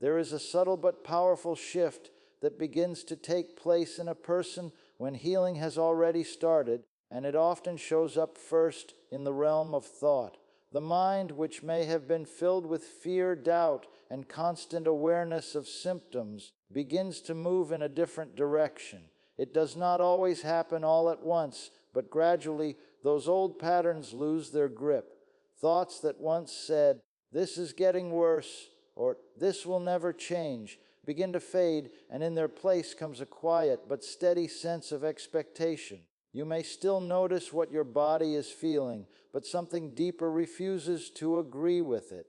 There is a subtle but powerful shift that begins to take place in a person when healing has already started, and it often shows up first in the realm of thought. The mind, which may have been filled with fear, doubt, and constant awareness of symptoms, begins to move in a different direction. It does not always happen all at once, but gradually those old patterns lose their grip. Thoughts that once said, "This is getting worse," or "This will never change," begin to fade, and in their place comes a quiet but steady sense of expectation. You may still notice what your body is feeling, but something deeper refuses to agree with it.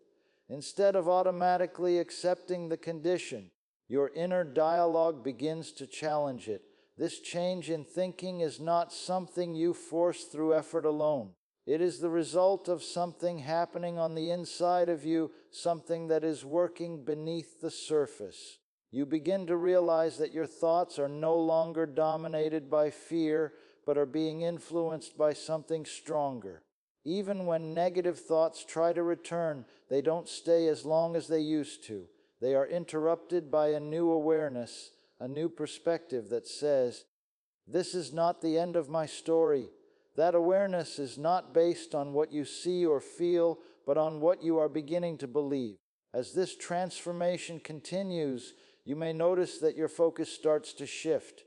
Instead of automatically accepting the condition, your inner dialogue begins to challenge it. This change in thinking is not something you force through effort alone. It is the result of something happening on the inside of you, something that is working beneath the surface. You begin to realize that your thoughts are no longer dominated by fear, but are being influenced by something stronger. Even when negative thoughts try to return, they don't stay as long as they used to. They are interrupted by a new awareness, a new perspective that says, "This is not the end of my story." That awareness is not based on what you see or feel, but on what you are beginning to believe. As this transformation continues, you may notice that your focus starts to shift.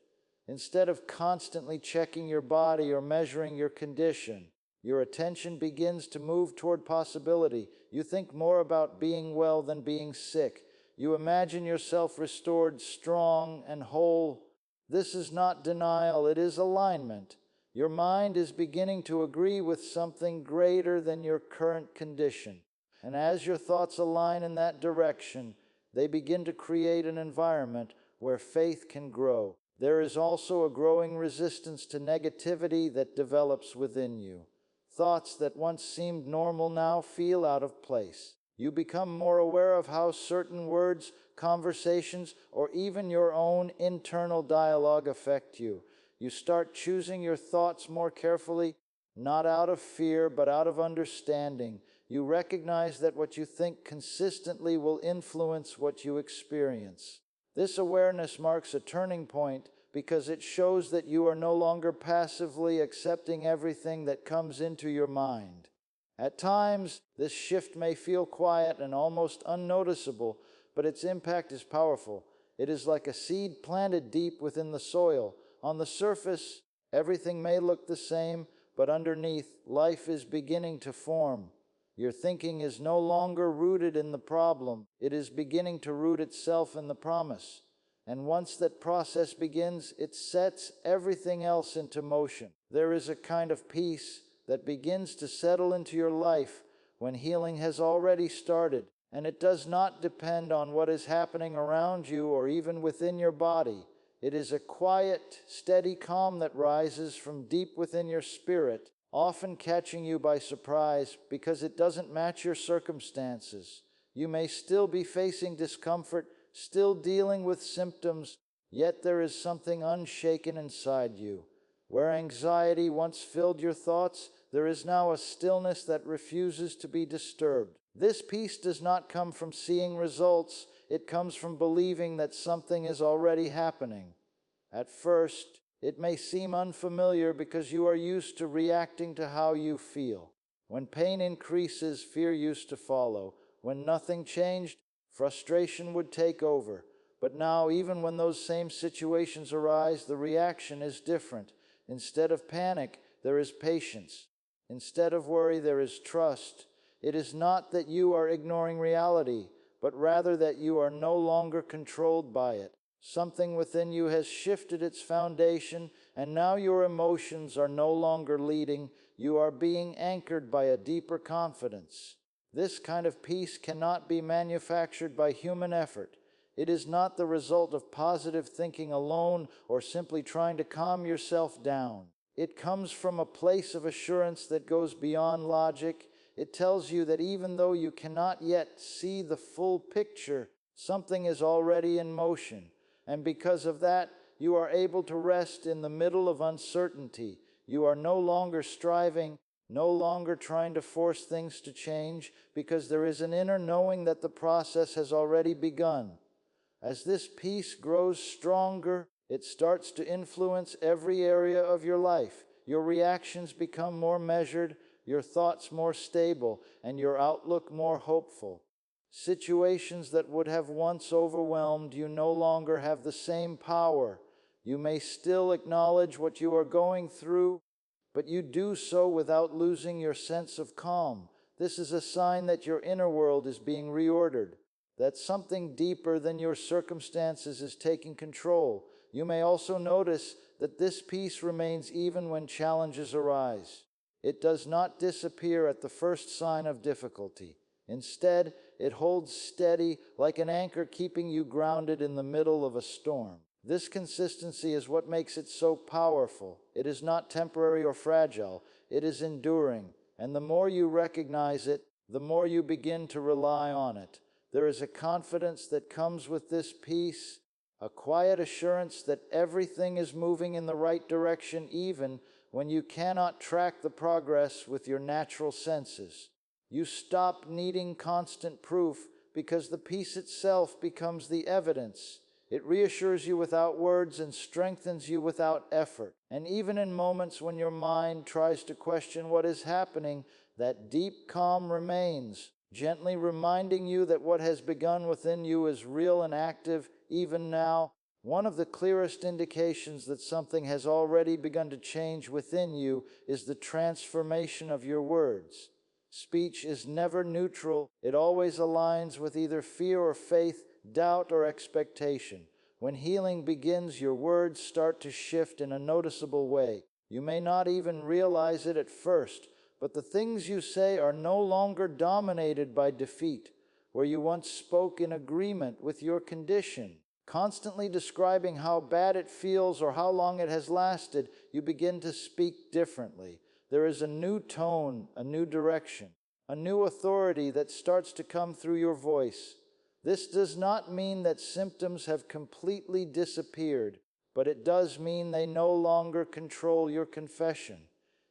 Instead of constantly checking your body or measuring your condition, your attention begins to move toward possibility. You think more about being well than being sick. You imagine yourself restored, strong, and whole. This is not denial, it is alignment. Your mind is beginning to agree with something greater than your current condition. And as your thoughts align in that direction, they begin to create an environment where faith can grow. There is also a growing resistance to negativity that develops within you. Thoughts that once seemed normal now feel out of place. You become more aware of how certain words, conversations, or even your own internal dialogue affect you. You start choosing your thoughts more carefully, not out of fear, but out of understanding. You recognize that what you think consistently will influence what you experience. This awareness marks a turning point because it shows that you are no longer passively accepting everything that comes into your mind. At times, this shift may feel quiet and almost unnoticeable, but its impact is powerful. It is like a seed planted deep within the soil. On the surface, everything may look the same, but underneath, life is beginning to form. Your thinking is no longer rooted in the problem. It is beginning to root itself in the promise. And once that process begins, it sets everything else into motion. There is a kind of peace that begins to settle into your life when healing has already started, and it does not depend on what is happening around you or even within your body. It is a quiet, steady calm that rises from deep within your spirit, often catching you by surprise because it doesn't match your circumstances. You may still be facing discomfort, still dealing with symptoms, yet there is something unshaken inside you. Where anxiety once filled your thoughts, there is now a stillness that refuses to be disturbed. This peace does not come from seeing results, it comes from believing that something is already happening. At first, it may seem unfamiliar because you are used to reacting to how you feel. When pain increases, fear used to follow. When nothing changed, frustration would take over. But now, even when those same situations arise, the reaction is different. Instead of panic, there is patience. Instead of worry, there is trust. It is not that you are ignoring reality, but rather that you are no longer controlled by it. Something within you has shifted its foundation, and now your emotions are no longer leading. You are being anchored by a deeper confidence. This kind of peace cannot be manufactured by human effort. It is not the result of positive thinking alone or simply trying to calm yourself down. It comes from a place of assurance that goes beyond logic. It tells you that even though you cannot yet see the full picture, something is already in motion. And because of that, you are able to rest in the middle of uncertainty. You are no longer striving, no longer trying to force things to change, because there is an inner knowing that the process has already begun. As this peace grows stronger, it starts to influence every area of your life. Your reactions become more measured, your thoughts more stable, and your outlook more hopeful. Situations that would have once overwhelmed you no longer have the same power. You may still acknowledge what you are going through, but you do so without losing your sense of calm. This is a sign that your inner world is being reordered, that something deeper than your circumstances is taking control. You may also notice that this peace remains even when challenges arise. It does not disappear at the first sign of difficulty. Instead, it holds steady like an anchor, keeping you grounded in the middle of a storm. This consistency is what makes it so powerful. It is not temporary or fragile. It is enduring. And the more you recognize it, the more you begin to rely on it. There is a confidence that comes with this peace, a quiet assurance that everything is moving in the right direction, even when you cannot track the progress with your natural senses. You stop needing constant proof because the peace itself becomes the evidence. It reassures you without words and strengthens you without effort. And even in moments when your mind tries to question what is happening, that deep calm remains, gently reminding you that what has begun within you is real and active even now. One of the clearest indications that something has already begun to change within you is the transformation of your words. Speech is never neutral. It always aligns with either fear or faith, doubt or expectation. When healing begins, your words start to shift in a noticeable way. You may not even realize it at first, but the things you say are no longer dominated by defeat, where you once spoke in agreement with your condition. Constantly describing how bad it feels or how long it has lasted, you begin to speak differently. There is a new tone, a new direction, a new authority that starts to come through your voice. This does not mean that symptoms have completely disappeared, but it does mean they no longer control your confession.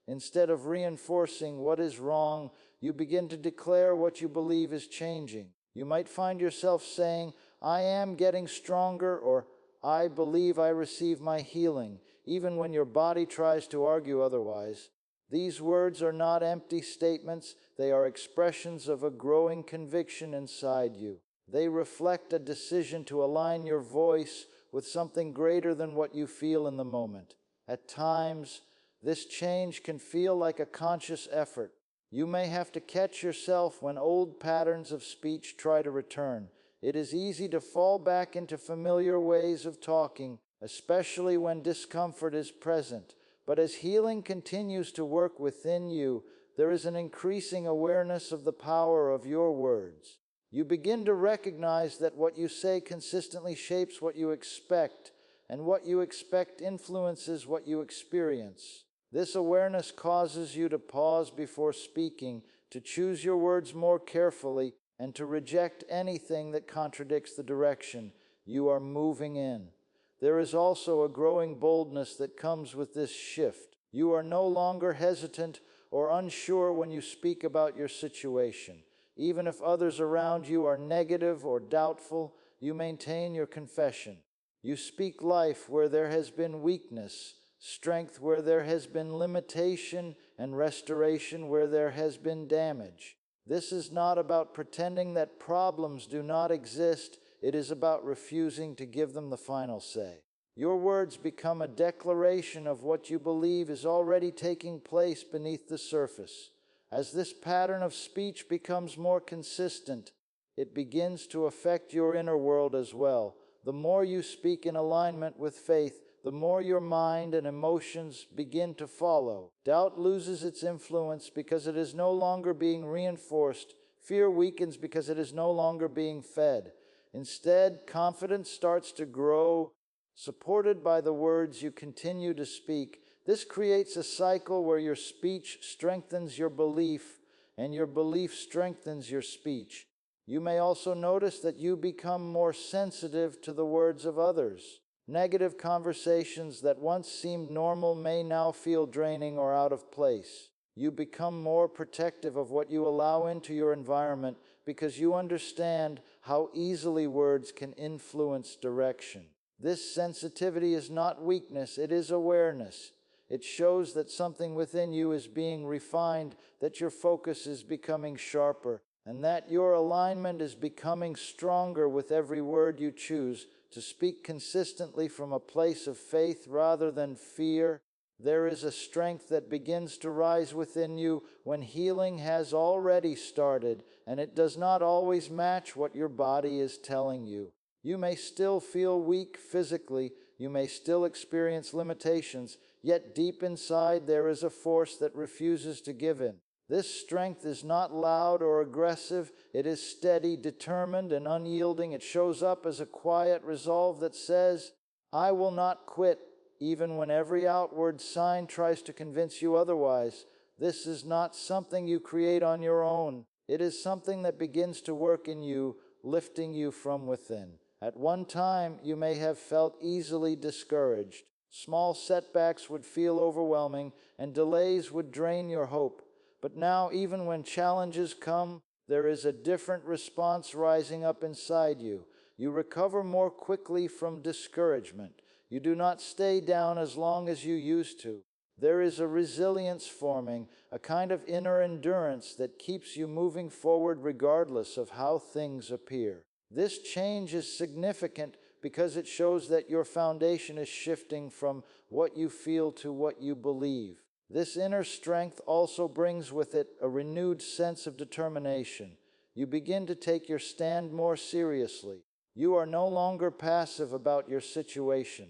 Instead of reinforcing what is wrong, you begin to declare what you believe is changing. You might find yourself saying, "I am getting stronger," or "I believe I receive my healing," even when your body tries to argue otherwise. These words are not empty statements. They are expressions of a growing conviction inside you. They reflect a decision to align your voice with something greater than what you feel in the moment. At times, this change can feel like a conscious effort. You may have to catch yourself when old patterns of speech try to return. It is easy to fall back into familiar ways of talking, especially when discomfort is present. But as healing continues to work within you, there is an increasing awareness of the power of your words. You begin to recognize that what you say consistently shapes what you expect, and what you expect influences what you experience. This awareness causes you to pause before speaking, to choose your words more carefully, and to reject anything that contradicts the direction you are moving in. There is also a growing boldness that comes with this shift. You are no longer hesitant or unsure when you speak about your situation. Even if others around you are negative or doubtful, you maintain your confession. You speak life where there has been weakness, strength where there has been limitation, and restoration where there has been damage. This is not about pretending that problems do not exist. It is about refusing to give them the final say. Your words become a declaration of what you believe is already taking place beneath the surface. As this pattern of speech becomes more consistent, it begins to affect your inner world as well. The more you speak in alignment with faith, the more your mind and emotions begin to follow. Doubt loses its influence because it is no longer being reinforced. Fear weakens because it is no longer being fed. Instead, confidence starts to grow, supported by the words you continue to speak. This creates a cycle where your speech strengthens your belief, and your belief strengthens your speech. You may also notice that you become more sensitive to the words of others. Negative conversations that once seemed normal may now feel draining or out of place. You become more protective of what you allow into your environment because you understand how easily words can influence direction. This sensitivity is not weakness, it is awareness. It shows that something within you is being refined, that your focus is becoming sharper, and that your alignment is becoming stronger with every word you choose to speak consistently from a place of faith rather than fear. There is a strength that begins to rise within you when healing has already started, and it does not always match what your body is telling you. You may still feel weak physically, you may still experience limitations, yet deep inside there is a force that refuses to give in. This strength is not loud or aggressive, it is steady, determined, and unyielding. It shows up as a quiet resolve that says, I will not quit, even when every outward sign tries to convince you otherwise. This is not something you create on your own. It is something that begins to work in you, lifting you from within. At one time, you may have felt easily discouraged. Small setbacks would feel overwhelming, and delays would drain your hope. But now, even when challenges come, there is a different response rising up inside you. You recover more quickly from discouragement. You do not stay down as long as you used to. There is a resilience forming, a kind of inner endurance that keeps you moving forward regardless of how things appear. This change is significant because it shows that your foundation is shifting from what you feel to what you believe. This inner strength also brings with it a renewed sense of determination. You begin to take your stand more seriously. You are no longer passive about your situation.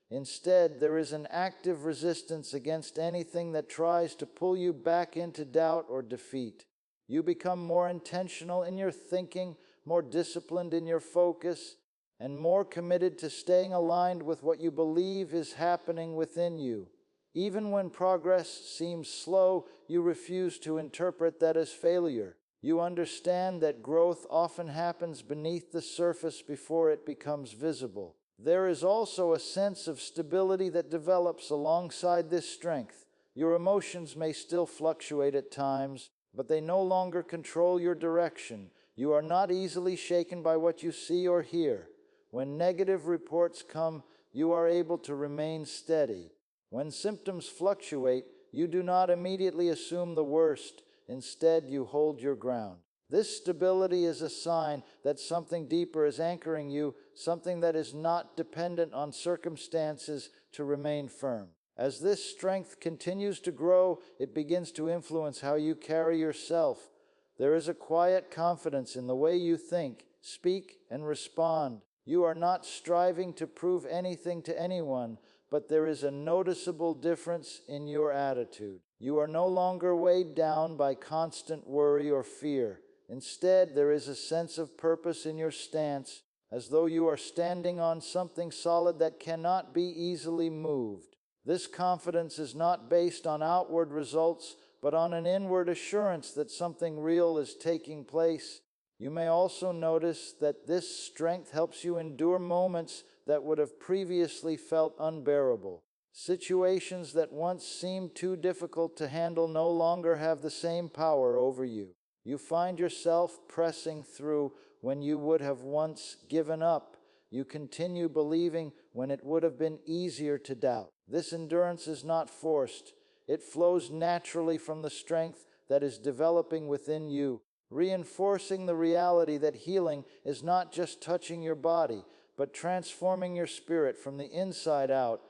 Instead, there is an active resistance against anything that tries to pull you back into doubt or defeat. You become more intentional in your thinking, more disciplined in your focus, and more committed to staying aligned with what you believe is happening within you. Even when progress seems slow, you refuse to interpret that as failure. You understand that growth often happens beneath the surface before it becomes visible. There is also a sense of stability that develops alongside this strength. Your emotions may still fluctuate at times, but they no longer control your direction. You are not easily shaken by what you see or hear. When negative reports come, you are able to remain steady. When symptoms fluctuate, you do not immediately assume the worst. Instead, you hold your ground. This stability is a sign that something deeper is anchoring you, something that is not dependent on circumstances to remain firm. As this strength continues to grow, it begins to influence how you carry yourself. There is a quiet confidence in the way you think, speak, and respond. You are not striving to prove anything to anyone, but there is a noticeable difference in your attitude. You are no longer weighed down by constant worry or fear. Instead, there is a sense of purpose in your stance, as though you are standing on something solid that cannot be easily moved. This confidence is not based on outward results, but on an inward assurance that something real is taking place. You may also notice that this strength helps you endure moments that would have previously felt unbearable. Situations that once seemed too difficult to handle no longer have the same power over you. You find yourself pressing through when you would have once given up. You continue believing when it would have been easier to doubt. This endurance is not forced. It flows naturally from the strength that is developing within you, reinforcing the reality that healing is not just touching your body, but transforming your spirit from the inside out.